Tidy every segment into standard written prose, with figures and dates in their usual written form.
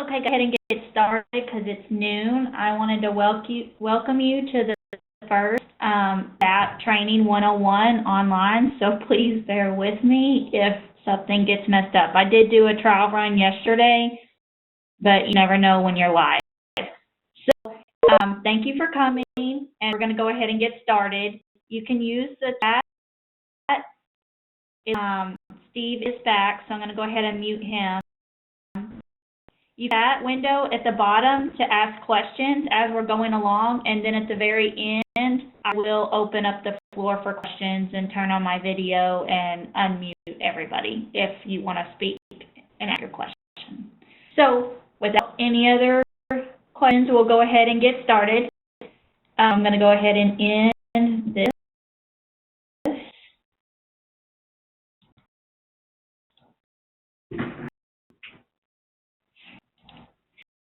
Okay, go ahead and get started because it's noon. I wanted to welcome you to the first Zap Training 101 online, so please bear with me if something gets messed up. I did do a trial run yesterday, but you never know when you're live. So thank you for coming, and we're going to go ahead and get started. You can use the chat. Steve is back, so I'm going to go ahead and mute him. You have that window at the bottom to ask questions as we're going along, and then at the very end, I will open up the floor for questions and turn on my video and unmute everybody if you want to speak and ask your question. So without any other questions, we'll go ahead and get started. I'm going to go ahead and end this.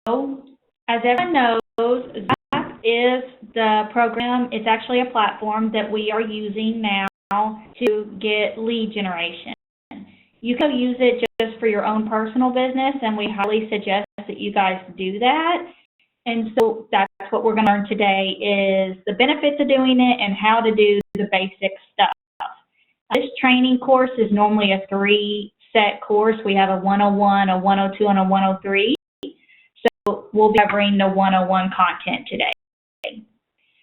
So, as everyone knows, Zap is the program. It's actually a platform that we are using now to get lead generation. You can use it just for your own personal business, and we highly suggest that you guys do that. And so that's what we're going to learn today is the benefits of doing it and how to do the basic stuff. This training course is normally a 3-set course. We have a 101, a 102, and a 103. So we'll be covering the 101 content today.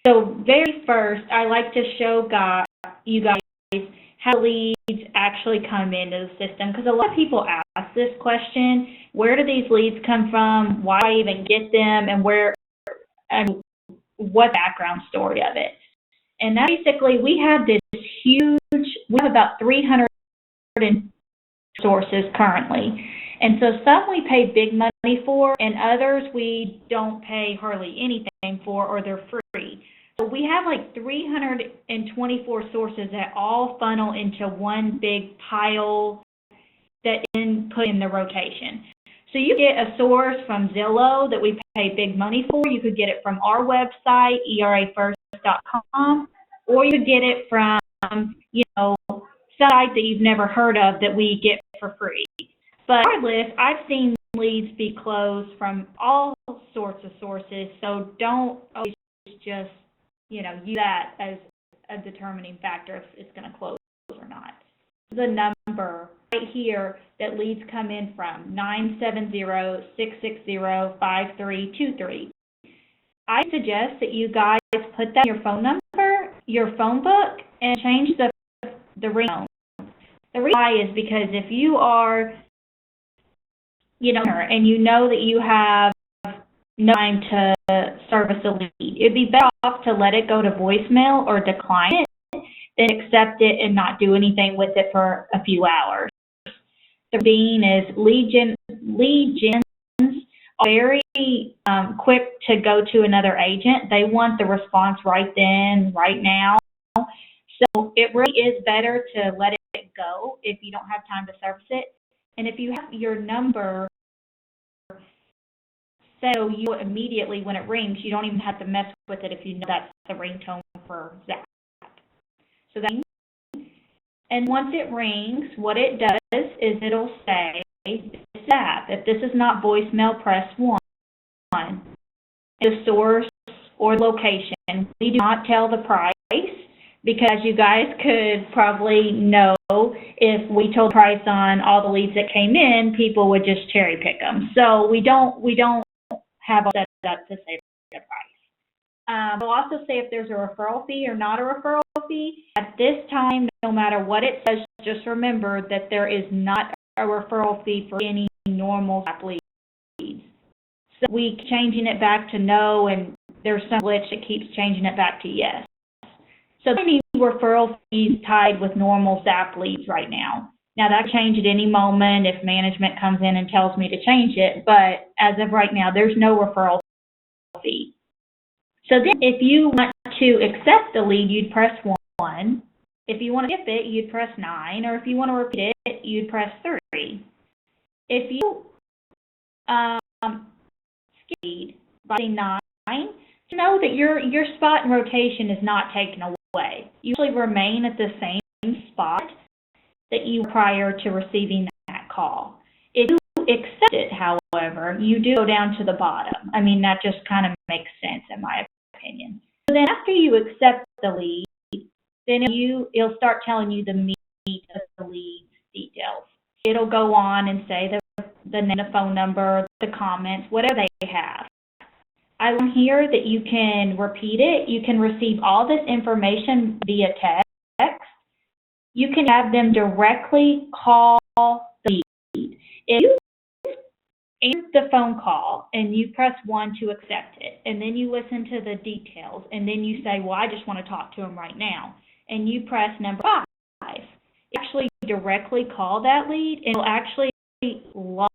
So very first, I like to show you guys how leads actually come into the system, because a lot of people ask this question: where do these leads come from? Why do I even get them? And what background story of it? And that basically, we have about 300 sources currently. And so some we pay big money for, and others we don't pay hardly anything for, or they're free. So we have like 324 sources that all funnel into one big pile that then put in the rotation. So you get a source from Zillow that we pay big money for. You could get it from our website, erafirst.com, or you could get it from, some site that you've never heard of that we get for free. But regardless, I've seen leads be closed from all sorts of sources, so don't always just, use that as a determining factor if it's going to close or not. The number right here that leads come in from, 970-660-5323. I suggest that you guys put that in your phone number, your phone book, and change the ringtone. The reason why is because if you are and you know that you have no time to service a lead, it'd be better off to let it go to voicemail or decline it than accept it and not do anything with it for a few hours. The being is lead gens are very quick to go to another agent. They want the response right then, right now. So it really is better to let it go if you don't have time to service it. And if you have your number, so you immediately, when it rings, you don't even have to mess with it if you know that's the ringtone for Zap. So and once it rings, what it does is it'll say, Zap. If this is not voicemail, press 1. The source or location. We do not tell the price, because you guys could probably know if we told price on all the leads that came in, people would just cherry pick them. So we don't have all that up to say the price. We'll also say if there's a referral fee or not a referral fee. At this time, no matter what it says, just remember that there is not a referral fee for any normal Zap leads. So we keep changing it back to no, and there's some glitch that keeps changing it back to yes. So there are any referral fees tied with normal Zap leads right now. Now that can change at any moment if management comes in and tells me to change it, but as of right now, there's no referral fee. So then if you want to accept the lead, you'd press 1. If you want to skip it, you'd press 9, or if you want to repeat it, you'd press 3. If you skip lead by 9, to know that your spot in rotation is not taken away. You usually remain at the same spot that you were prior to receiving that call. If you accept it, however, you do go down to the bottom. I mean, that just kind of makes sense in my opinion. So then after you accept the lead, then it'll start telling you the meat of the lead details. It'll go on and say the name, the phone number, the comments, whatever they have. I learned here that you can repeat it. You can receive all this information via text. You can have them directly call the lead. If you answer the phone call and you press 1 to accept it, and then you listen to the details, and then you say, well, I just want to talk to him right now, and you press number 5, you actually directly call that lead, and it'll actually log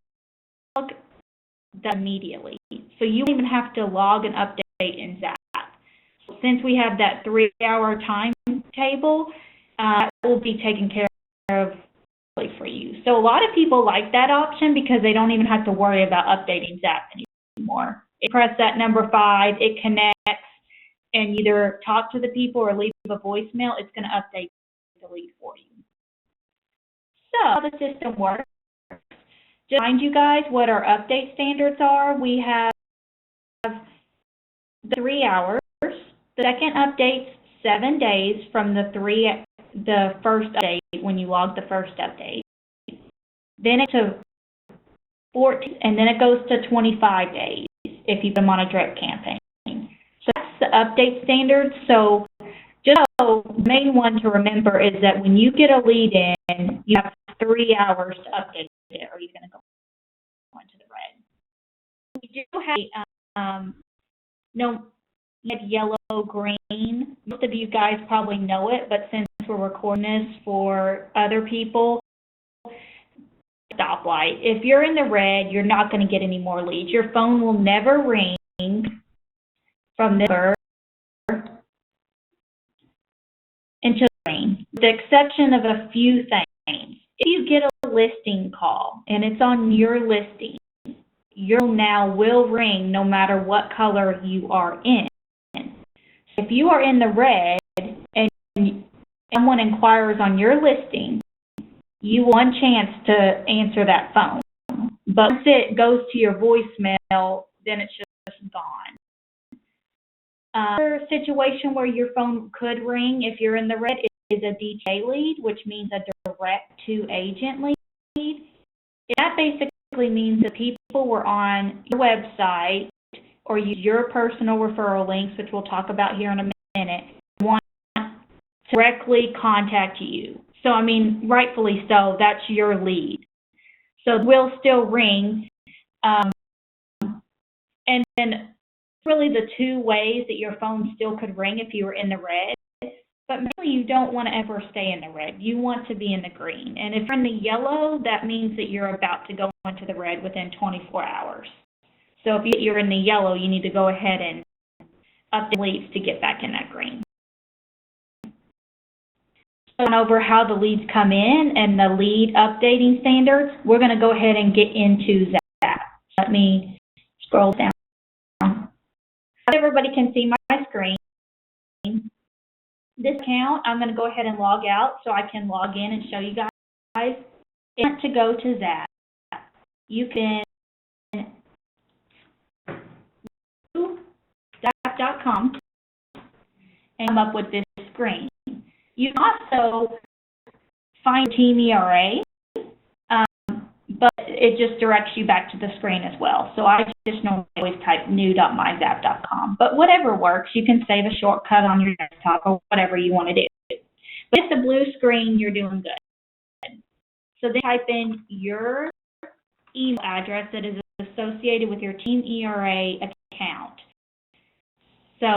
that immediately. So you don't even have to log an update in Zap. Since we have that 3-hour timetable, that will be taken care of for you. So a lot of people like that option because they don't even have to worry about updating Zap anymore. You press that number 5, it connects, and either talk to the people or leave a voicemail. It's going to update the lead for you. So how the system works. Just remind you guys what our update standards are. We have the 3 hours. The second update's 7 days from the first update when you log the first update. Then it's to 14, and then it goes to 25 days if you put them on a direct campaign. So that's the update standards. So just the main one to remember is that when you get a lead in, you have 3 hours to update it, or you're going to go into the red. We do have you have yellow, green. Most of you guys probably know it, but since we're recording this for other people, stoplight. If you're in the red, you're not going to get any more leads. Your phone will never ring from this number until green, with the exception of a few things. If you get a listing call and it's on your listing, your phone now will ring no matter what color you are in. If you are in the red and someone inquires on your listing, you have one chance to answer that phone. But once it goes to your voicemail, then it's just gone. Another situation where your phone could ring if you're in the red is a DTA lead, which means a direct-to-agent lead. That basically means that people were on your website or use your personal referral links, which we'll talk about here in a minute, want to directly contact you. So, I mean, rightfully so, that's your lead. So we'll still ring. And then really the 2 ways that your phone still could ring if you were in the red. But mainly you don't want to ever stay in the red. You want to be in the green. And if you're in the yellow, that means that you're about to go into the red within 24 hours. So if you're in the yellow, you need to go ahead and update leads to get back in that green. Going over how the leads come in and the lead updating standards, we're going to go ahead and get into Zap. Let me scroll down. Everybody can see my screen. This account, I'm going to go ahead and log out so I can log in and show you guys. If you want to go to Zap, you can go to Zap.com and come up with this screen. You can also find Team ERA, but it just directs you back to the screen as well. So I just normally always type new.myzap.com. But whatever works, you can save a shortcut on your desktop or whatever you want to do. But if it's a blue screen, you're doing good. So then type in your email address that is associated with your Team ERA account. So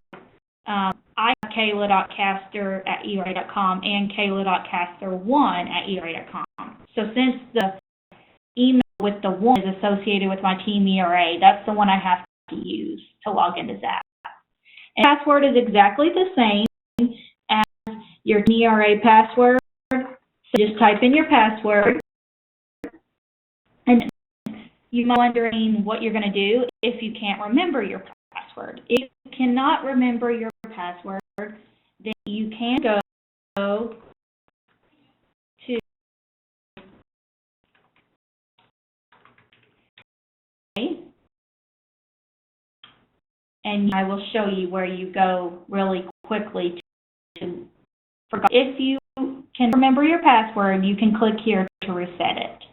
I have kayla.caster@era.com and kayla.caster1@era.com. So since the email with the 1 is associated with my Team ERA, that's the one I have to use to log into Zap. And password is exactly the same as your Team ERA password. So just type in your password. And you might be wondering what you're going to do if you can't remember your password. If you cannot remember your password, then you can go to and I will show you where you go really quickly to forget. If you can remember your password, you can click here to reset it.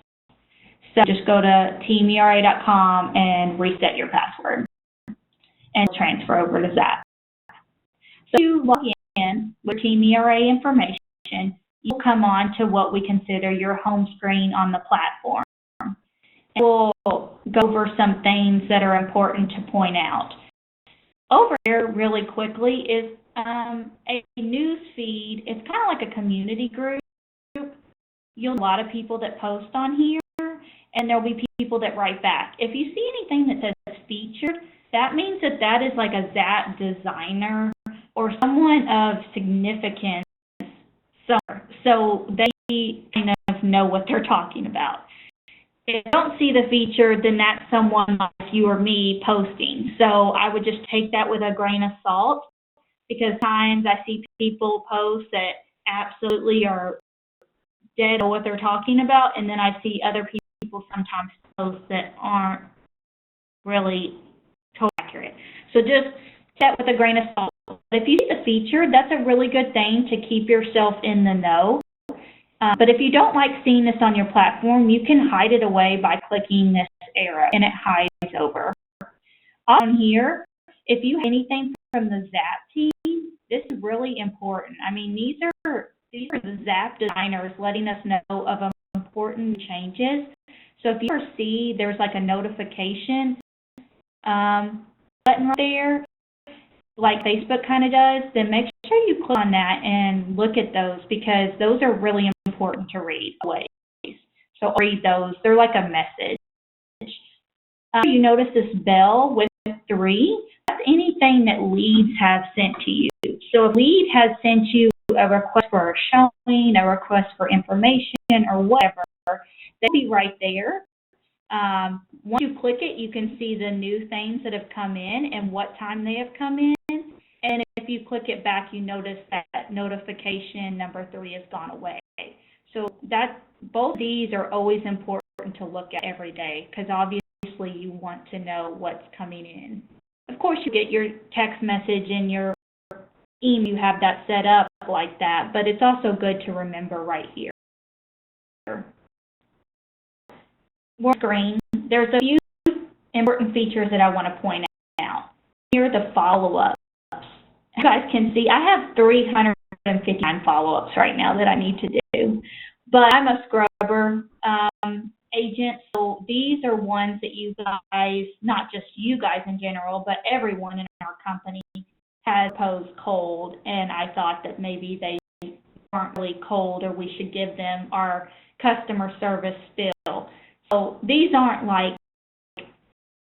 So just go to teamera.com and reset your password and transfer over to Zap. So you log in with Team ERA information, you'll come on to what we consider your home screen on the platform. And we'll go over some things that are important to point out. Over here, really quickly, is a news feed. It's kind of like a community group. You'll have a lot of people that post on here, and there'll be people that write back. If you see anything that says featured, that means that that is like a Zap designer or someone of significance. So they kind of know what they're talking about. If you don't see the feature, then that's someone like you or me posting. So I would just take that with a grain of salt, because sometimes I see people post that absolutely are dead on what they're talking about, and then I see other people sometimes post that aren't really totally accurate. So just take that with a grain of salt. If you see the feature, that's a really good thing to keep yourself in the know. But if you don't like seeing this on your platform, you can hide it away by clicking this arrow, and it hides over. On here, if you have anything from the Zap team, this is really important. I mean, these are the Zap designers letting us know of important changes. So if you ever see there's like a notification button right there, like Facebook kind of does, then make sure you click on that and look at those, because those are really important to read always. So read those. They're like a message. You notice this bell with 3. That's anything that leads have sent to you. So if lead has sent you a request for a showing, a request for information, or whatever, that'll be right there. Once you click it, you can see the new things that have come in and what time they have come in. And if you click it back, you notice that notification number 3 has gone away. So both these are always important to look at every day, because obviously you want to know what's coming in. Of course, you get your text message and your email, you have that set up like that, but it's also good to remember right here. More screen, there's a few important features that I want to point out. Here are the follow-ups. You guys can see I have 359 follow-ups right now that I need to do, but I'm a scrubber agent, so these are ones that you guys, not just you guys in general, but everyone in our company has posed cold, and I thought that maybe they weren't really cold, or we should give them our customer service spill. So these aren't like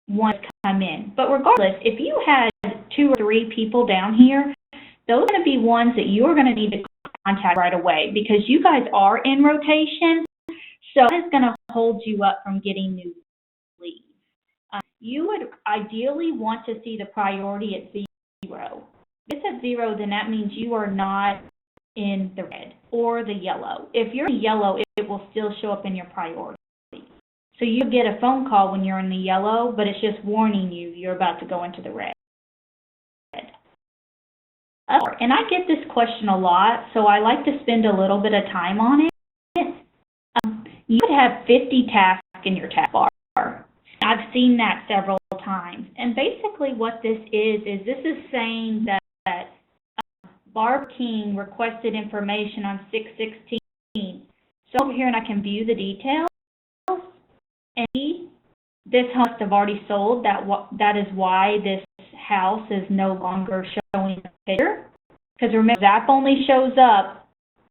ones come in. But regardless, if you had 2 or 3 people down here, those are going to be ones that you're going to need to contact right away, because you guys are in rotation. So that is going to hold you up from getting new leads. You would ideally want to see the priority at 0. If it's at 0, then that means you are not in the red or the yellow. If you're in yellow, it will still show up in your priority. So you get a phone call when you're in the yellow, but it's just warning you you're about to go into the red. And I get this question a lot, so I like to spend a little bit of time on it. You could have 50 tasks in your task bar. I've seen that several times. And basically what this is this is saying that Barb King requested information on 6/16. So over here, and I can view the details. And this house have already sold. That is why this house is no longer showing the picture. Because remember, Zap only shows up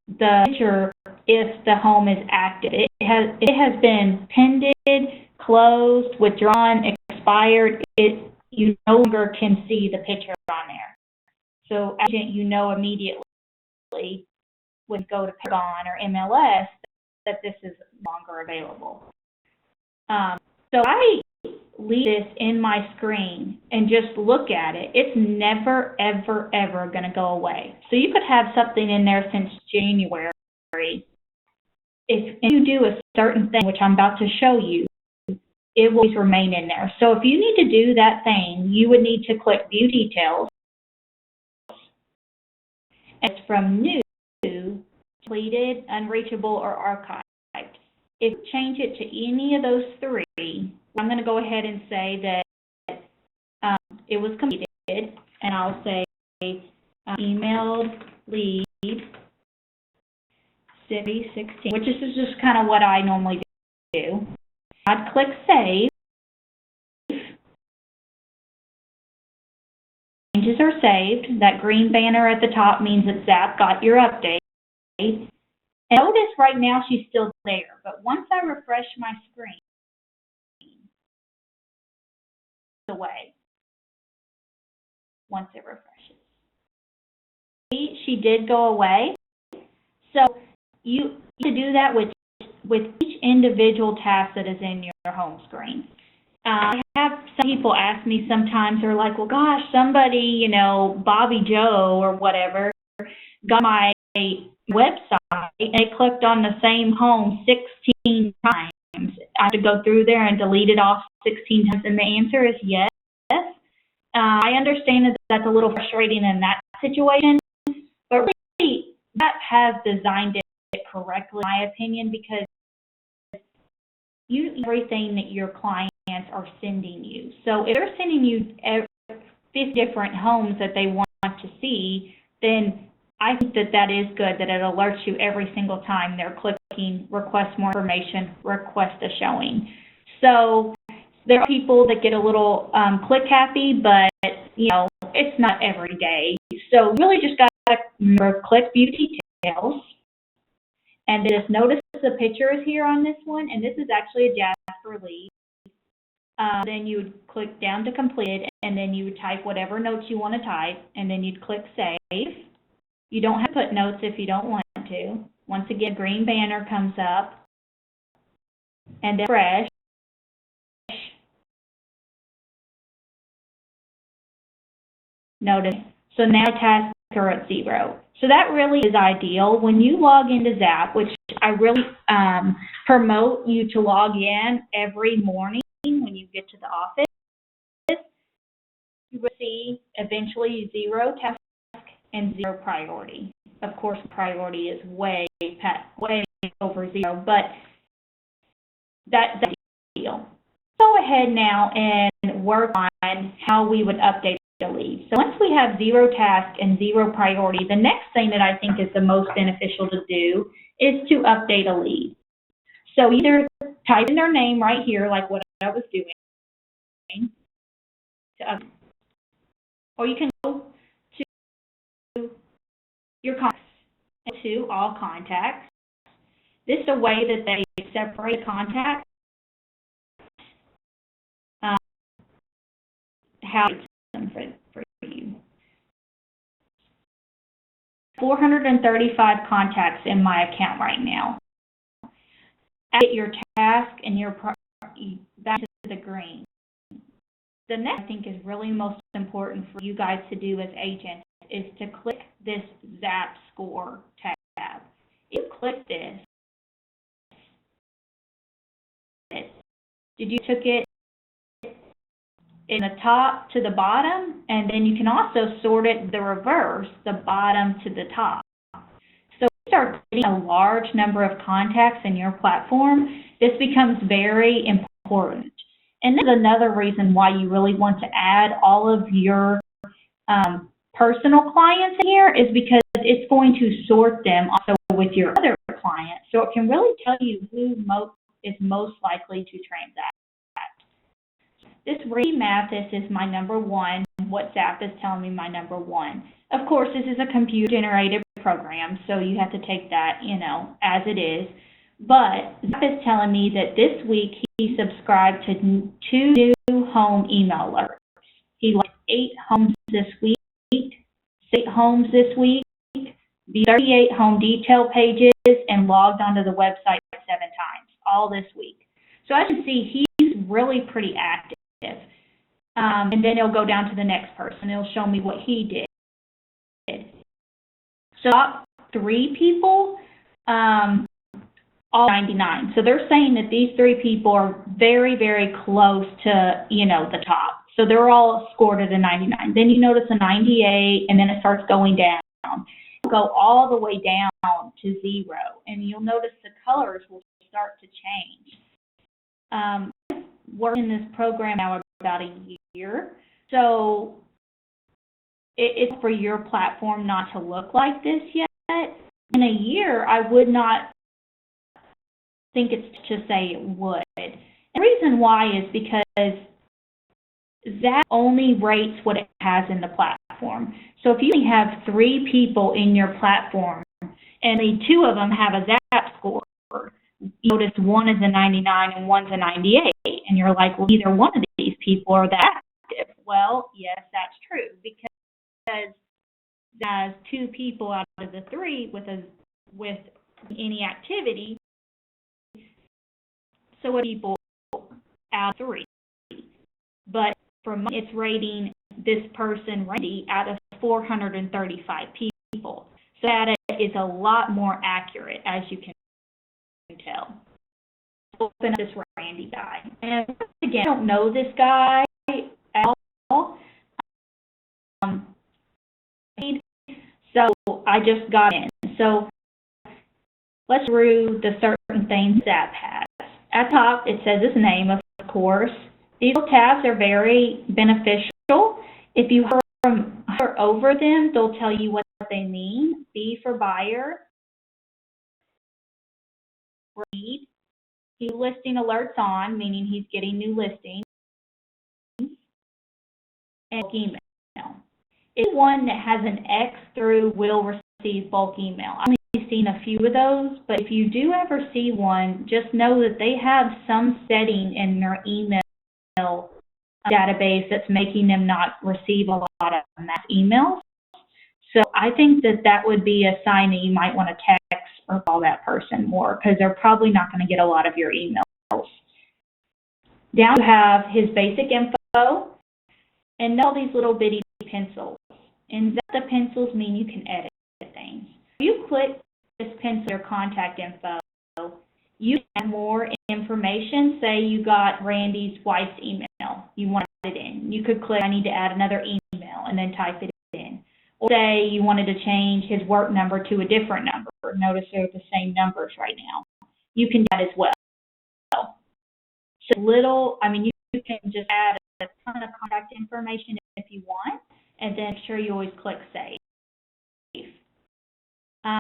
the picture if the home is active. It has been pended, closed, withdrawn, expired. You no longer can see the picture on there. So you know immediately when you go to Paragon or MLS that this is no longer available. So I leave this in my screen and just look at it. It's never, ever, ever going to go away. So you could have something in there since January. If you do a certain thing, which I'm about to show you, it will always remain in there. So if you need to do that thing, you would need to click View Details. It's from New, Deleted, Unreachable, or Archived. If you change it to any of those three, I'm going to go ahead and say that it was completed, and I'll say emailed lead 16, which is just kind of what I normally do. I'd click Save. Changes are saved. That green banner at the top means that Zap got your update. And notice right now she's still there, but once I refresh my screen, away. Once it refreshes, she did go away. So you need to do that with each individual task that is in your home screen. I have some people ask me sometimes, they're like, well, gosh, somebody, Bobby Joe or whatever, got my website and they clicked on the same home 16 times. I have to go through there and delete it off 16 times, and the answer is yes. I understand that that's a little frustrating in that situation, but really, that has designed it correctly, in my opinion, because you everything that your clients are sending you. So if they're sending you 50 different homes that they want to see, then I think that is good, that it alerts you every single time they're clicking request more information, request a showing. So there are people that get a little click happy, but it's not every day. So really just got to remember, click View Details, and just notice the picture is here on this one, and this is actually a Jasper lead. Then you would click down to Completed, and then you would type whatever notes you want to type, and then you'd click Save. You don't have to put notes if you don't want to. Once again, green banner comes up, and then refresh. Notice. So now tasks are at 0. So that really is ideal. When you log into Zap, which I really promote you to log in every morning when you get to the office, you will see eventually 0 tasks and 0 priority. Of course, priority is way over 0, but that's the deal. Go ahead now and work on how we would update the lead. So once we have 0 task and 0 priority, the next thing that I think is the most beneficial to do is to update a lead. So either type in their name right here, like what I was doing, or you can go to your contacts, to all contacts. This is a way that they separate contacts. How them for you. 435 contacts in my account right now. Add your task and back to the green. The next, I think, is really most important for you guys to do as agents is to click this Zap Score tab. If you click this, you took it in the top to the bottom, and then you can also sort it the reverse, the bottom to the top. So if you start getting a large number of contacts in your platform, this becomes very important. And this is another reason why you really want to add all of your personal clients in here, is because it's going to sort them also with your other clients. So it can really tell you who is most likely to transact. This Mathis is my number 1. What Zap is telling me my number 1. Of course, this is a computer-generated program, so you have to take that, as it is. But Zap is telling me that this week he subscribed to 2 new home email alerts. He liked 8 homes this week, 8 homes this week, the 38 home detail pages, and logged onto the website 7 times, all this week. So as you can see, he's really pretty active. And then it'll go down to the next person. It'll show me what he did. So top 3 people, all 99. So they're saying that these 3 people are very, very close to, the top. So they're all scored at a 99. Then you notice a 98, and then it starts going down. Go all the way down to 0, and you'll notice the colors will start to change. I've worked in this program now about a year, so it's for your platform not to look like this yet. In a year, I would not think it's to say it would. And the reason why is because Zap only rates what it has in the platform. So if you only have 3 people in your platform and only 2 of them have a Zap score, you notice one is a 99 and one's a 98, and you're like, well, neither one of these people are that active. Well, yes, that's true, because there's 2 people out of the 3 with any activity. So what people out of 3? But it's rating this person, Randy, out of 435 people. So that is a lot more accurate, as you can tell. Open up this Randy guy. And again, I don't know this guy at all. So I just got in. So let's through the certain things Zap has. At the top, it says his name, of course. These little tabs are very beneficial. If you hover over them, they'll tell you what they mean. B for buyer. Read. He's listing alerts on, meaning he's getting new listings. And bulk email. It's one that has an X through will receive bulk email. I've only seen a few of those, but if you do ever see one, just know that they have some setting in their email database that's making them not receive a lot of mass emails. So I think that would be a sign that you might want to text or call that person more, because they're probably not going to get a lot of your emails. Down you have his basic info and all these little bitty pencils. And the pencils mean you can edit things. If you click this pencil or contact info, you add more information. Say you got Randy's wife's email. You want it in. You could click, I need to add another email, and then type it in. Or say you wanted to change his work number to a different number. Notice they're the same numbers right now. You can do that as well. So you can just add a ton of contact information if you want, and then make sure you always click save.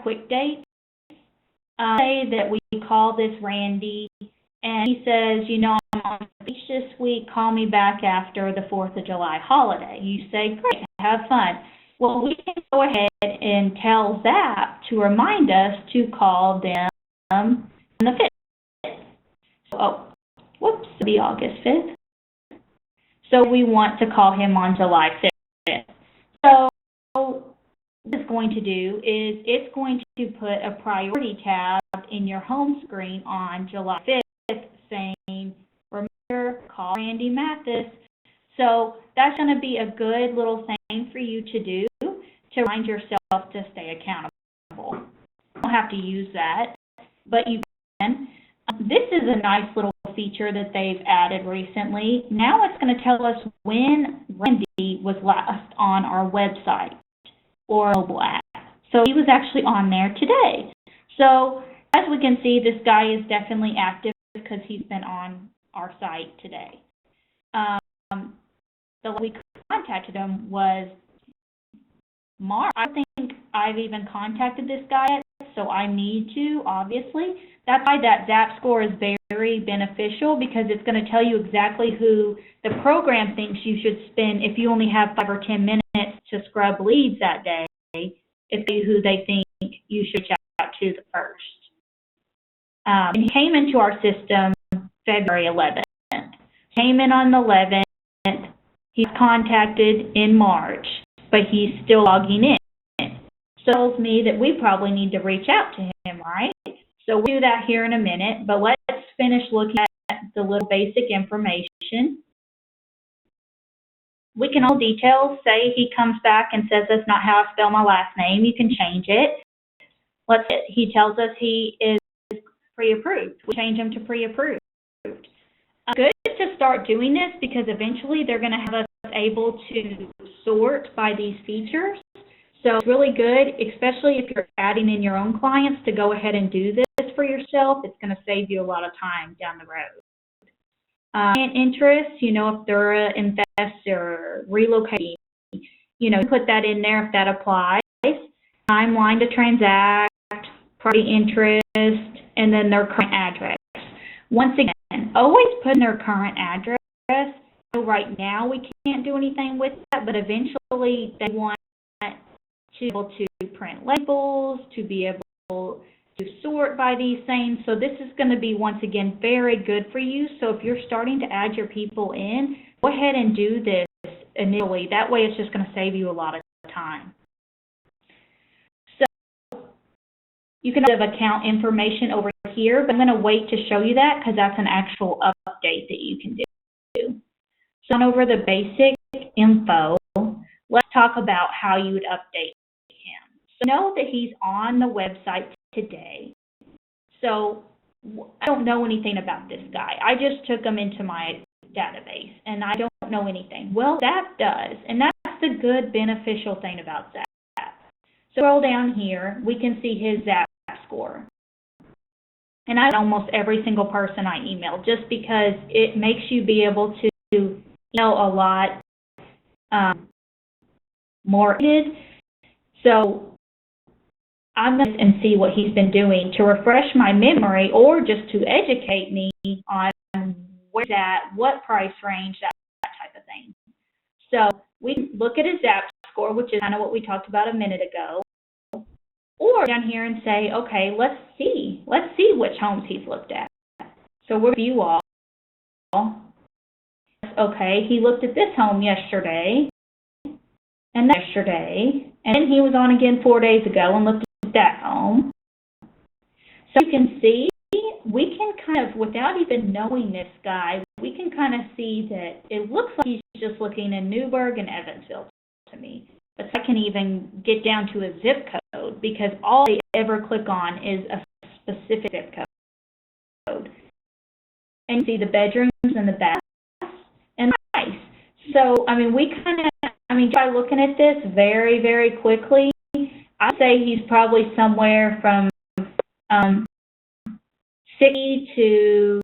Quick date. Say that we call this Randy, and he says, I'm on the beach this week, call me back after the 4th of July holiday. You say, great, have fun. Well, we can go ahead and tell Zap to remind us to call them on the 5th. It'll be August 5th. So we want to call him on July 5th. So what it's going to do is it's going to put a priority tab in your home screen on July 5th saying, remember, call Randy Mathis. So that's going to be a good little thing for you to do to remind yourself to stay accountable. You don't have to use that, but you can. This is a nice little feature that they've added recently. Now it's going to tell us when Randy was last on our website or mobile app. So he was actually on there today. So as we can see, this guy is definitely active because he's been on our site today. The way we contacted him was March. I think I've even contacted this guy yet, so I need to, obviously. That's why that Zap score is very beneficial, because it's going to tell you exactly who the program thinks you should spend. If you only have 5 or 10 minutes to scrub leads that day, it's who they think you should reach out to the first. And he came into our system February 11th. Came in on the 11th. He's contacted in March, but he's still logging in. So it tells me that we probably need to reach out to him, right? So we'll do that here in a minute, but let's finish looking at the little basic information. We can all details. Say he comes back and says that's not how I spell my last name. You can change it. He tells us he is pre-approved. We change them to pre-approved. Good to start doing this because eventually they're going to have us able to sort by these features. So it's really good, especially if you're adding in your own clients, to go ahead and do this for yourself. It's going to save you a lot of time down the road. Client interest, if they're an investor, relocating, put that in there if that applies. Timeline to transact, party interest, and then their current address. Once again, always put in their current address. So right now we can't do anything with that, but eventually they want to be able to print labels, to be able to sort by these things. So this is going to be, once again, very good for you. So if you're starting to add your people in, go ahead and do this initially. That way it's just going to save you a lot of time. So you can have account information over here, but I'm going to wait to show you that because that's an actual update that you can do. So on over the basic info, let's talk about how you would update him. So know that he's on the website today. So I don't know anything about this guy. I just took him into my database and I don't know anything. Well, Zap does, and that's the good beneficial thing about Zap. So scroll down here, we can see his Zap score. And I almost every single person I email just because it makes you be able to a lot more. So I'm going to and see what he's been doing to refresh my memory or just to educate me on where's at, what price range, that type of thing. So we can look at his Zap score, which is kind of what we talked about a minute ago, or down here and say, okay, let's see which homes he's looked at. So we'll view all. Okay, he looked at this home yesterday, and yesterday, and then he was on again 4 days ago and looked at that home. So you can see, we can kind of, without even knowing this guy, we can kind of see that it looks like he's just looking in Newburgh and Evansville to me. But I can even get down to a zip code because all they ever click on is a specific zip code. And you see the bedrooms and the baths and nice. So, we kind of, by looking at this very, very quickly, I'd say he's probably somewhere from 60 to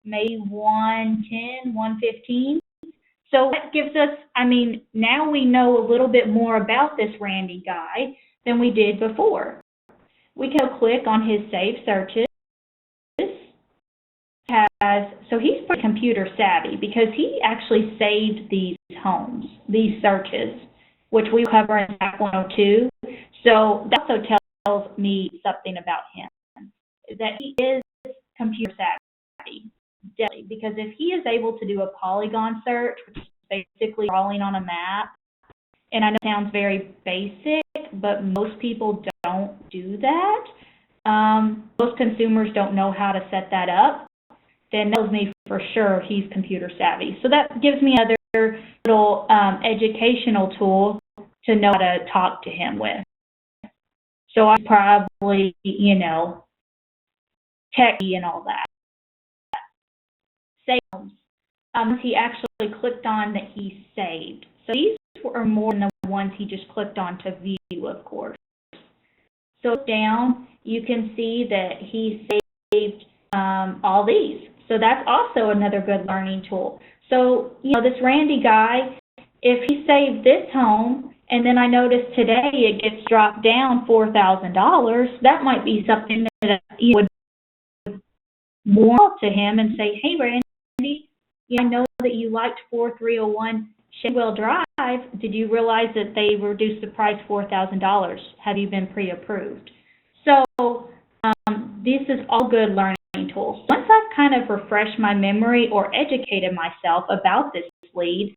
maybe 110, 115. So that gives us, now we know a little bit more about this Randy guy than we did before. We can click on his Save Searches. So he's pretty computer savvy because he actually saved these homes, these searches, which we cover in Zap 102. So that also tells me something about him, that he is computer savvy, definitely, because if he is able to do a polygon search, which is basically drawing on a map, and I know it sounds very basic, but most people don't do that. Most consumers don't know how to set that up. Then tells me for sure he's computer savvy. So that gives me another little educational tool to know how to talk to him with. So I probably, techie and all that. Save. He actually clicked on that he saved. So these are more than the ones he just clicked on to view, of course. So down, you can see that he saved all these. So that's also another good learning tool. So, this Randy guy, if he saved this home, and then I noticed today it gets dropped down $4,000, that might be something that you would warn to him and say, hey, Randy, I know that you liked 4301 Shadwell Drive. Did you realize that they reduced the price $4,000? Have you been pre-approved? So this is all good learning tools. Once I've kind of refreshed my memory or educated myself about this lead,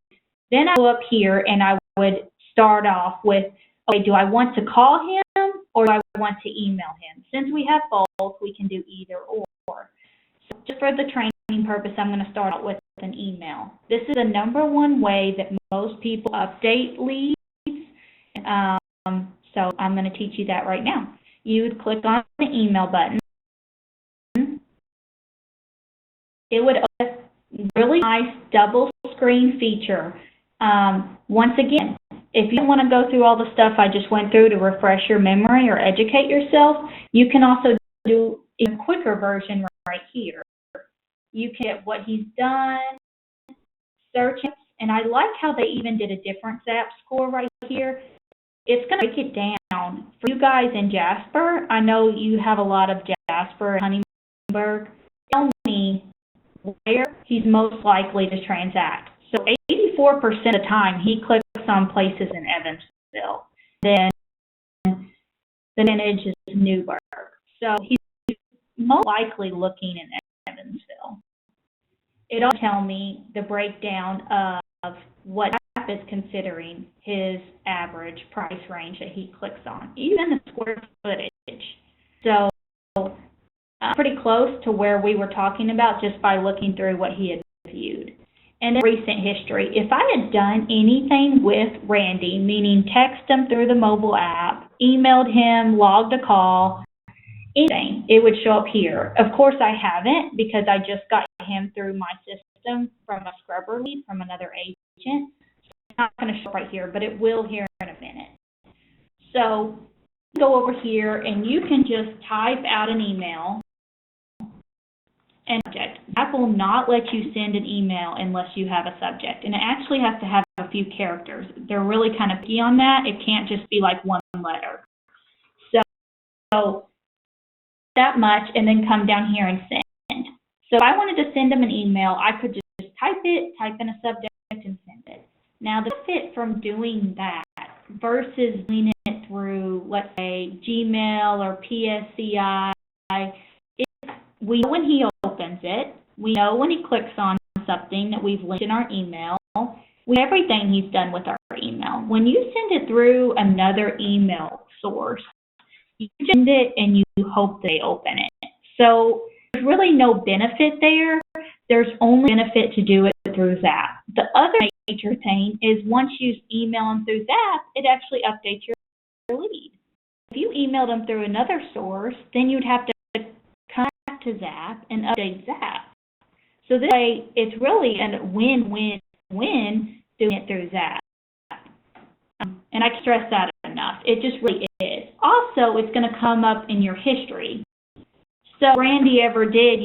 then I go up here and I would start off with, okay, do I want to call him or do I want to email him? Since we have both, we can do either or. So just for the training purpose, I'm going to start out with an email. This is the #1 way that most people update leads. So I'm going to teach you that right now. You would click on the email button. it would open a really nice double screen feature. Once again, if you don't want to go through all the stuff I just went through to refresh your memory or educate yourself, you can also do a quicker version right here. You can get what he's done, search it, and I like how they even did a different Zap score right here. It's going to break it down. For you guys in Jasper, I know you have a lot of Jasper and Huntingburg. Tell me where he's most likely to transact. So 84% of the time he clicks on places in Evansville. Then the percentage is Newburgh. So he's most likely looking in Evansville. It'll tell me the breakdown of what app is considering his average price range that he clicks on, even the square footage. So pretty close to where we were talking about just by looking through what he had viewed. And then recent history. If I had done anything with Randy, meaning text him through the mobile app, emailed him, logged a call, anything, it would show up here. Of course, I haven't because I just got him through my system from a scrubber lead from another agent. So it's not going to show up right here, but it will here in a minute. So go over here and you can just type out an email and subject. That will not let you send an email unless you have a subject. And it actually has to have a few characters. They're really kind of picky on that. It can't just be like one letter. So that much, and then come down here and send. So if I wanted to send them an email, I could just type in a subject, and send it. Now, the benefit from doing that versus doing it through, let's say, Gmail or PSCI, is we know when he opens it, we know when he clicks on something that we've linked in our email, we know everything he's done with our email. When you send it through another email source, you send it and you hope they open it. So there's really no benefit there. There's only benefit to do it through Zap. The other major thing is once you email them through Zap, it actually updates your lead. If you emailed them through another source, then you'd have to come back to Zap and update Zap. So this way, it's really a win-win-win doing it through Zap. And I can stress that enough. It just really is. Also, it's going to come up in your history. So Randy ever did,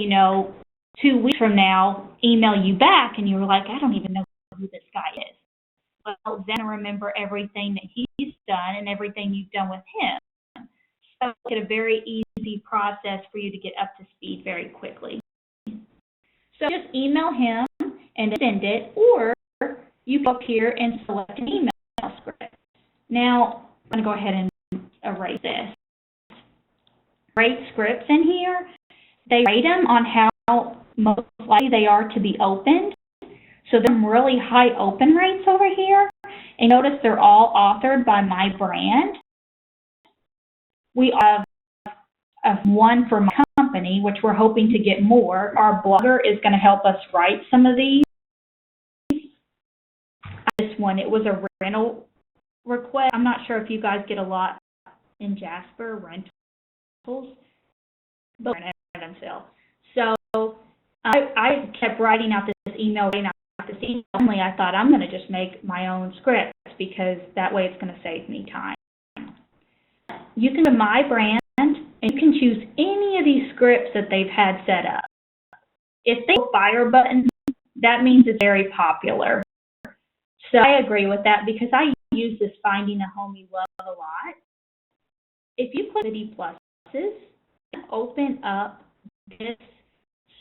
2 weeks from now, email you back, and you were like, I don't even know who this guy is. Well, then remember everything that he's done and everything you've done with him. So it's a very easy process for you to get up to speed very quickly. So just email him and send it, or you go up here and select an email script. Now, I'm going to go ahead and erase this. Rate scripts in here, they rate them on how most likely they are to be opened. So there's really high open rates over here. And notice they're all authored by my brand. We have one for my company, which we're hoping to get more. Our blogger is going to help us write some of these. This one, it was a rental request. I'm not sure if you guys get a lot in Jasper rentals, but in Evansville. So I kept writing out this email, Only I thought I'm going to just make my own scripts because that way it's going to save me time. You can go to my brand and you can choose any of these scripts that they've had set up. If they have a fire button, that means it's very popular. So I agree with that because I use this Finding a Home You Love a lot. If you click City Pluses, open up this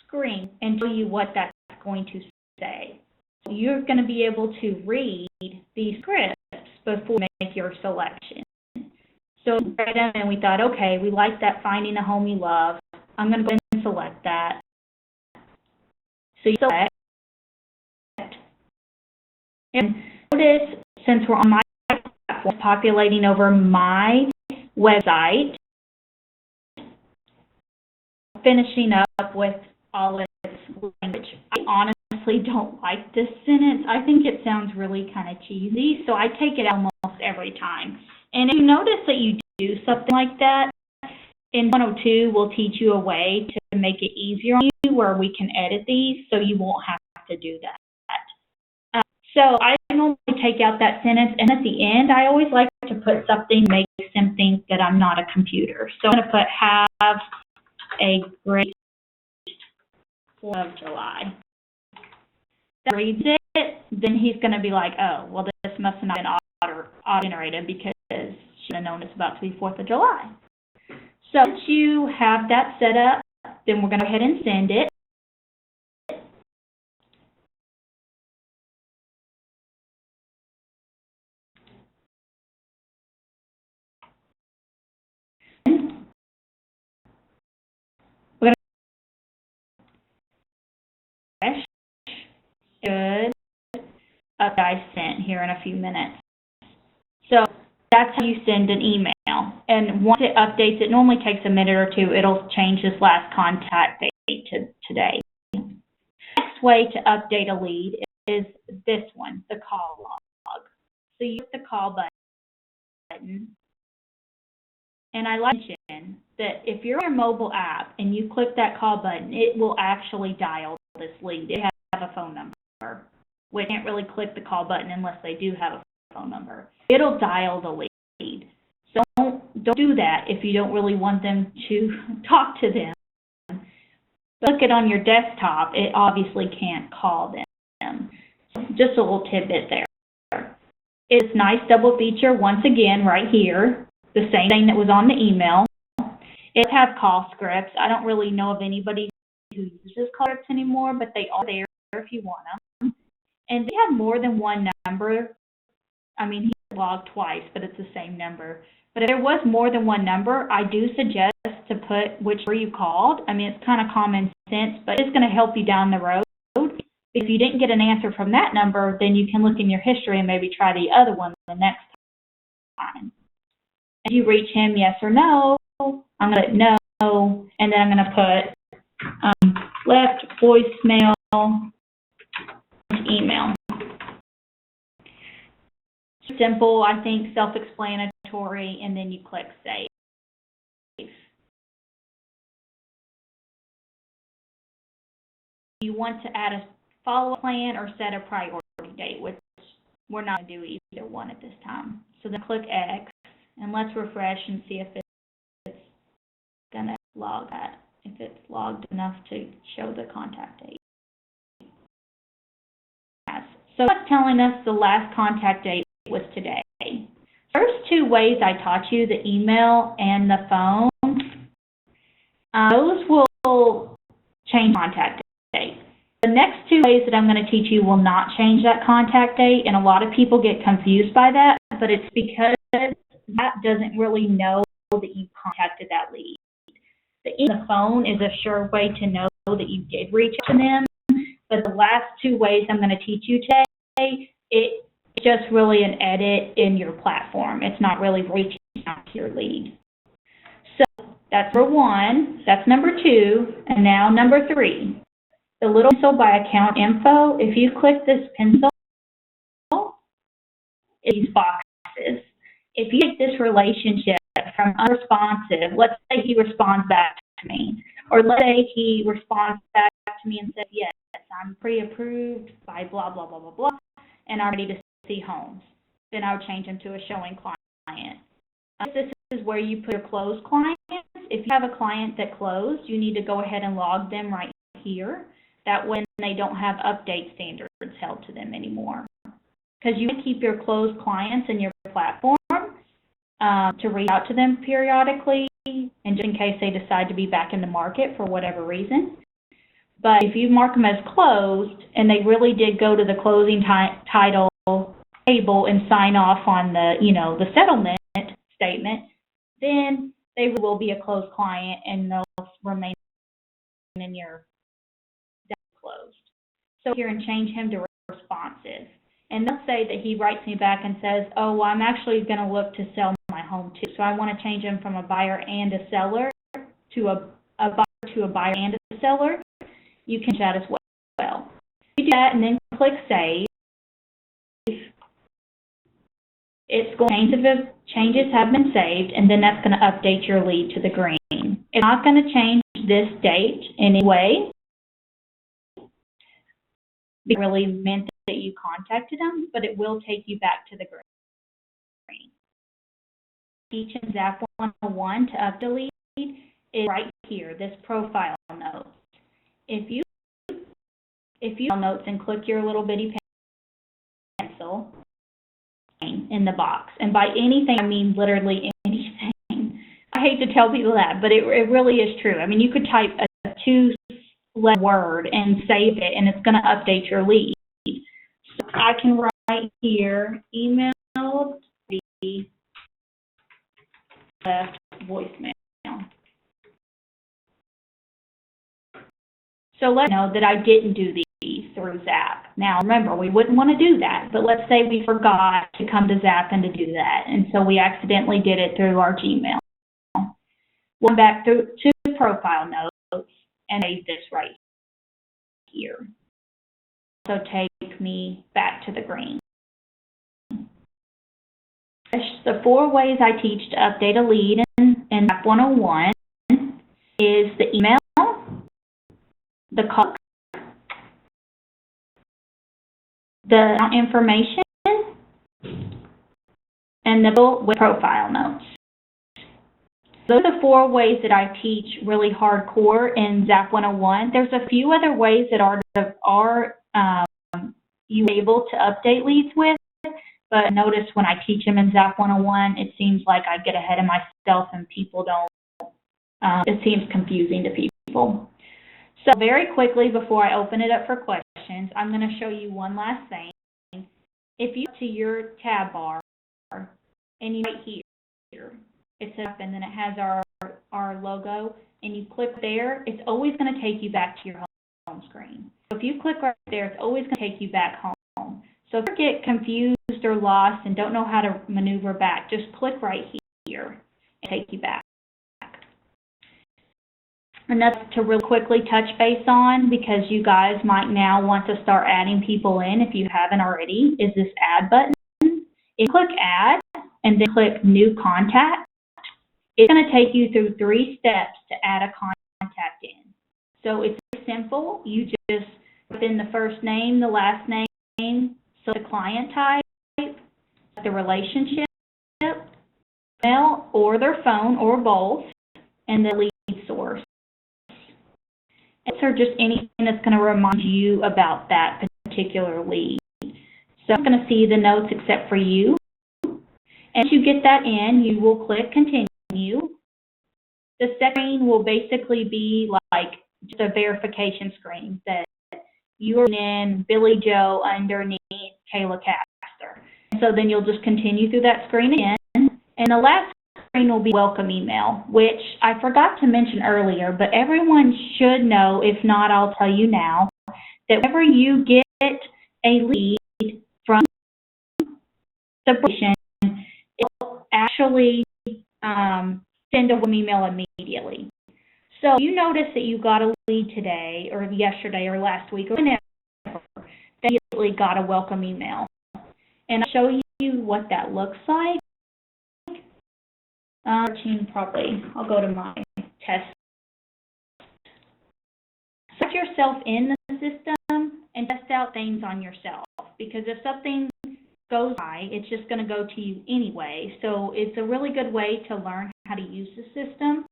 screen and tell you what that's going to say. So you're going to be able to read these scripts before you make your selection. So we read them and we thought, okay, we like that Finding a Home You Love. I'm going to go ahead and select that. So you select. And notice, since we're on my platform, populating over my website, finishing up with all of its language. I honestly don't like this sentence. I think it sounds really kind of cheesy, so I take it almost every time. And if you notice that you do something like that, in 102 we'll teach you a way to make it easier on you where we can edit these so you won't have to do that. So I normally take out that sentence, and at the end, I always like to put something that makes them think that I'm not a computer. So I'm going to put have a great 4th of July. That reads it, then he's going to be like, oh, well, this must have not been auto-generated because she would have known it's about to be 4th of July. So once you have that set up, then we're going to go ahead and send it. We're going to refresh. Good. I sent here in a few minutes. So that's how you send an email. And once it updates, it normally takes a minute or two. It'll change this last contact date to today. The next way to update a lead is this one, the call log. So you hit the call button. And I like to mention that if you're on your mobile app and you click that call button, it will actually dial this lead. It has a phone number. We can't really click the call button unless they do have a phone number. It'll dial the lead. So don't do that if you don't really want them to talk to them. But look it on your desktop, it obviously can't call them. So just a little tidbit there. It's a nice double feature once again right here. The same thing that was on the email. It has call scripts. I don't really know of anybody who uses call scripts anymore, but they are there if you want them. And they have more than one number. I mean, he logged twice, but it's the same number. But if there was more than one number, I do suggest to put which number you called. I mean, it's kind of common sense, but it's going to help you down the road. If you didn't get an answer from that number, then you can look in your history and maybe try the other one the next time. If you reach him, yes or no, I'm going to put no, and then I'm going to put left voicemail, email. Simple, I think, self-explanatory, and then you click save. You want to add a follow-up plan or set a priority date, which we're not going to do either one at this time. So then click X. And let's refresh and see if it's going to log that, if it's logged enough to show the contact date. So it's telling us the last contact date was today. First two ways I taught you, the email and the phone, those will change contact date. The next two ways that I'm going to teach you will not change that contact date, and a lot of people get confused by that, but it's because that doesn't really know that you contacted that lead. The phone is a sure way to know that you did reach out to them, but the last two ways I'm going to teach you today, it's just really an edit in your platform. It's not really reaching out to your lead. So that's number one, that's number two, and now number three. The little pencil by account info, if you click this pencil, these boxes. If you take this relationship from unresponsive, let's say he responds back to me, or let's say he responds back to me and says, yes, I'm pre-approved by blah, blah, blah, blah, blah, and I'm ready to see homes. Then I would change him to a showing client. This is where you put your closed clients. If you have a client that closed, you need to go ahead and log them right here. That way they don't have update standards held to them anymore. Because you want to keep your closed clients in your platform to reach out to them periodically, and just in case they decide to be back in the market for whatever reason. But if you mark them as closed and they really did go to the closing title table and sign off on the, the settlement statement, then they will be a closed client and they'll remain in your closed. So here and change him to responsive. And let's say that he writes me back and says, oh, well, I'm actually going to look to sell my home too. So I want to change him from a buyer and a seller to a buyer to a buyer and a seller. You can change that as well. You do that and then click save. It's going to changes have been saved, and then that's going to update your lead to the green. It's not going to change this date in any way, it really meant that you contacted them, but it will take you back to the green. Teaching Zap 101 to updelete is right here, this profile note. If you notes and click your little bitty pencil in the box, and by anything I mean literally anything. I hate to tell people that, but it really is true. I mean, you could type a 2-letter word and save it, and it's going to update your lead. So I can write here, email the left voicemail. So let's know that I didn't do these through Zap. Now remember, we wouldn't want to do that, but let's say we forgot to come to Zap and to do that, and so we accidentally did it through our Gmail. We'll go back to profile notes and save this right here. So take me back to the green. The 4 ways I teach to update a lead in Zap 101 is the email, the call, the information, and the with profile notes. Those are the 4 ways that I teach really hardcore in Zap 101. There's a few other ways that are you able to update leads with, but notice when I teach them in Zap 101, it seems like I get ahead of myself and people don't, it seems confusing to people. So very quickly before I open it up for questions, I'm going to show you one last thing. If you go to your tab bar and you right here, it's up and then it has our logo, and you click there, it's always going to take you back to your home screen. So if you click right there, it's always going to take you back home. So if you get confused or lost and don't know how to maneuver back, just click right here and take you back. And that's to real quickly touch base on, because you guys might now want to start adding people in if you haven't already, is this add button. If you click add and then click new contact, it's going to take you through 3 steps to add a contact in. So it's simple. You just put in the first name, the last name, so the client type, the relationship, email, or their phone, or both, and the lead source. Or just anything that's going to remind you about that particular lead. So I'm going to see the notes except for you. And once you get that in, you will click continue. The second screen will basically be like just a verification screen that you are in Billy Joe underneath Kayla Caster. And so then you'll just continue through that screen again. And the last screen will be welcome email, which I forgot to mention earlier, but everyone should know. If not, I'll tell you now, that whenever you get a lead from the person, it will actually send a welcome email immediately. So you notice that you got a lead today, or yesterday, or last week, or whenever, they immediately got a welcome email. And I'll show you what that looks like. Probably, I'll go to my test. Set yourself in the system and test out things on yourself, because if something goes by, it's just going to go to you anyway. So it's a really good way to learn how to use the system.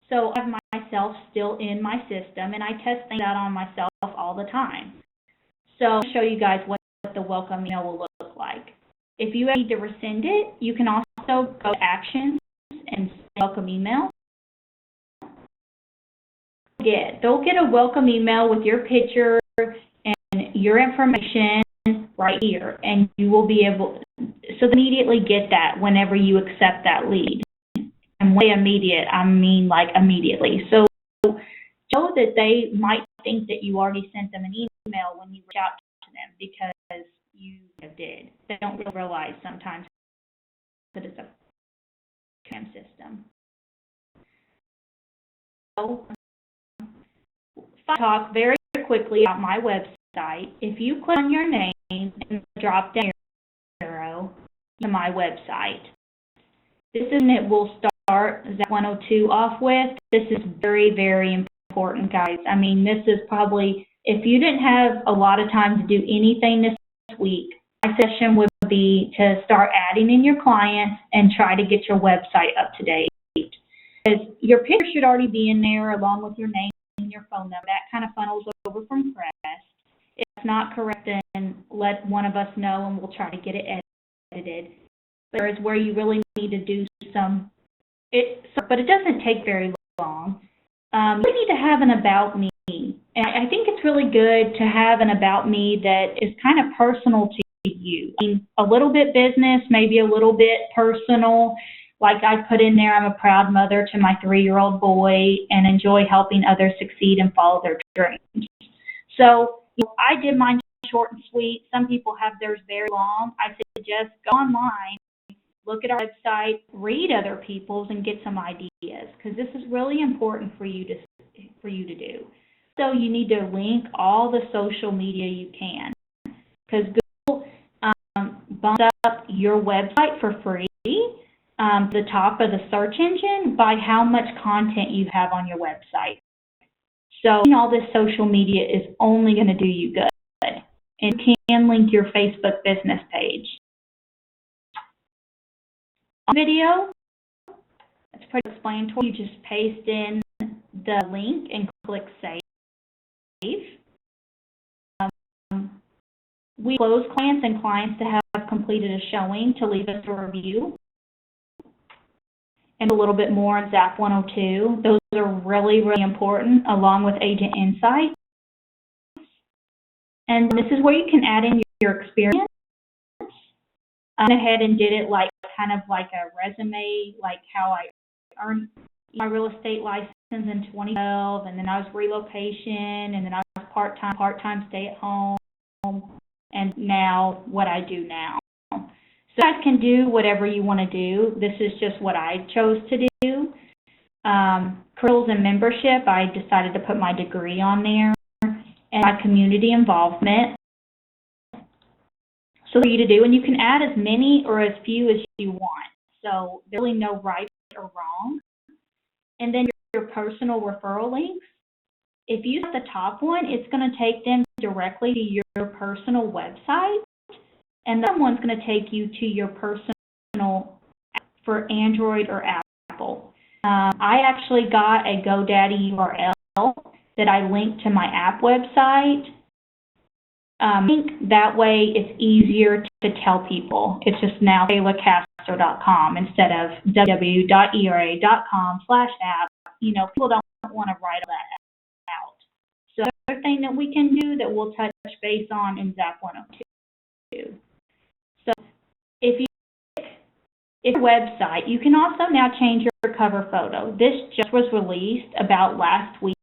So I have myself still in my system, and I test things out on myself all the time. So I'll show you guys what the welcome email will look like. If you need to rescind it, you can also go to Actions and send welcome email. They'll get a welcome email with your picture and your information right here, and you will be able so immediately get that whenever you accept that lead. And when I say immediate, I mean like immediately. So know that they might think that you already sent them an email when you reach out to them, because you did. They don't really realize sometimes that it's a spam system. So talk very quickly about my website. If you click on your name and drop down arrow to my website, this is when it will start Zap 102 off with. This is very, very important, guys. I mean, this is probably, if you didn't have a lot of time to do anything this week, my session would be to start adding in your clients and try to get your website up to date. Because your picture should already be in there along with your name and your phone number. That kind of funnels over from Crest. If it's not correct, then let one of us know and we'll try to get it edited. But there is where you really need to do but it doesn't take very long. You need to have an about me. And I think it's really good to have an about me that is kind of personal to you. I mean, a little bit business, maybe a little bit personal. Like I put in there, I'm a proud mother to my 3-year-old boy and enjoy helping others succeed and follow their dreams. So I did mine short and sweet. Some people have theirs very long. I suggest go online, look at our website, read other people's, and get some ideas, because this is really important for you to do. So you need to link all the social media you can, because Google bumps up your website for free, the top of the search engine, by how much content you have on your website. So all this social media is only going to do you good. And you can link your Facebook business page. On video, it's pretty explanatory. You just paste in the link and click save. We close clients and clients to have completed a showing to leave us a review. And a little bit more on Zap 102. Those are really, really important, along with Agent Insight. And this is where you can add in your experience. I went ahead and did it kind of like a resume, like how I earned my real estate license in 2012, and then I was relocation, and then I was part-time stay at home, and now what I do now. So you guys can do whatever you want to do. This is just what I chose to do. Curls and membership, I decided to put my degree on there, and my community involvement. So for you to do, and you can add as many or as few as you want. So there's really no right or wrong. And then your personal referral links. If you have the top one, it's going to take them directly to your personal website, and that one's going to take you to your personal for Android or Apple. I actually got a GoDaddy URL that I linked to my app website. I think that way it's easier to tell people. It's just now KaylaCastro.com instead of www.era.com/app. People don't want to write that out. So the other thing that we can do that we'll touch base on in Zap 102. So if your website, you can also now change your cover photo. This just was released about last week.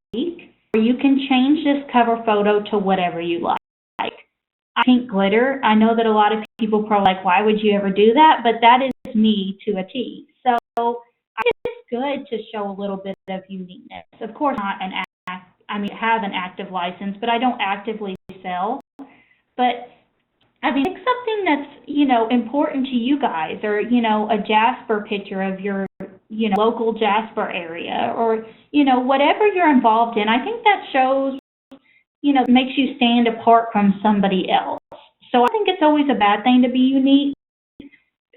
You can change this cover photo to whatever you like. Pink glitter. I know that a lot of people probably like, why would you ever do that? But that is me to a T. So I think it's good to show a little bit of uniqueness. Of course, not I have an active license, but I don't actively sell. But I mean, it's something that's, important to you guys, or, a Jasper picture of your, local Jasper area, or, whatever you're involved in. I think that shows, makes you stand apart from somebody else. So I think it's always a bad thing to be unique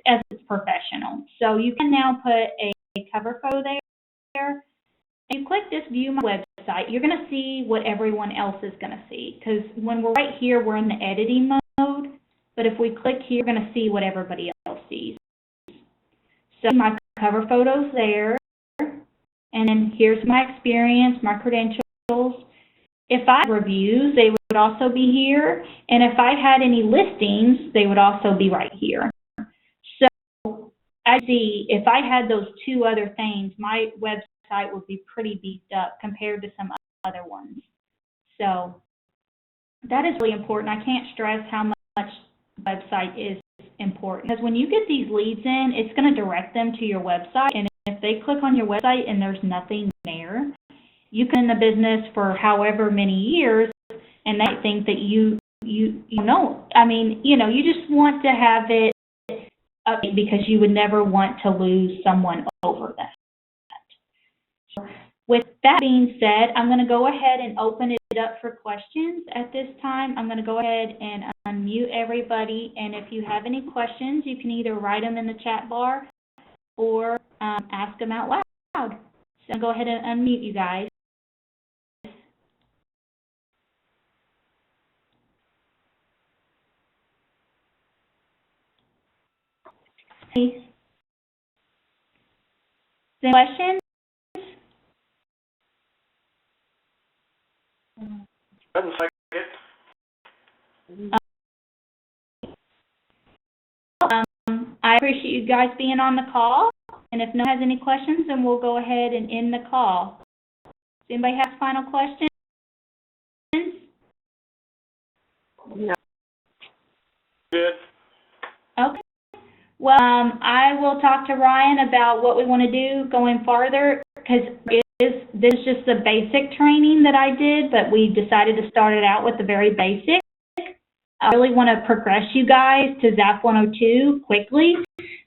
as it's professional. So you can now put a cover photo there. And you click this view my website, you're going to see what everyone else is going to see. Because when we're right here, we're in the editing mode. But if we click here, we're going to see what everybody else sees. So my cover photo's there. And then here's my experience, my credentials. If I had reviews, they would also be here. And if I had any listings, they would also be right here. So I see if I had those two other things, my website would be pretty beefed up compared to some other ones. So that is really important. I can't stress how much website is important, because when you get these leads in, it's going to direct them to your website. And if they click on your website and there's nothing there, you can be in the business for however many years, and they think that you just want to have it up because you would never want to lose someone over that. with that being said, I'm going to go ahead and open it up for questions at this time. I'm going to go ahead and unmute everybody, and if you have any questions, you can either write them in the chat bar or ask them out loud. So I'll go ahead and unmute you guys. Any questions? Doesn't like it. I appreciate you guys being on the call, and if no one has any questions, then we'll go ahead and end the call. Does anybody have final questions? No. Good. Okay. Well, I will talk to Ryan about what we want to do going farther, because this is just the basic training that I did, but we decided to start it out with the very basic. I really want to progress you guys to Zap 102 quickly,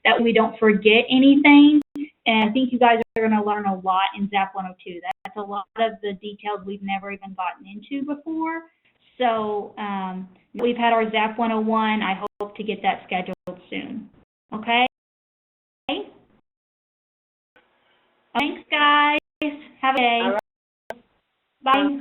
that we don't forget anything. And I think you guys are going to learn a lot in Zap 102. That's a lot of the details we've never even gotten into before. So we've had our Zap 101. I hope to get that scheduled soon. Okay? Thanks, guys. Have a day. Bye.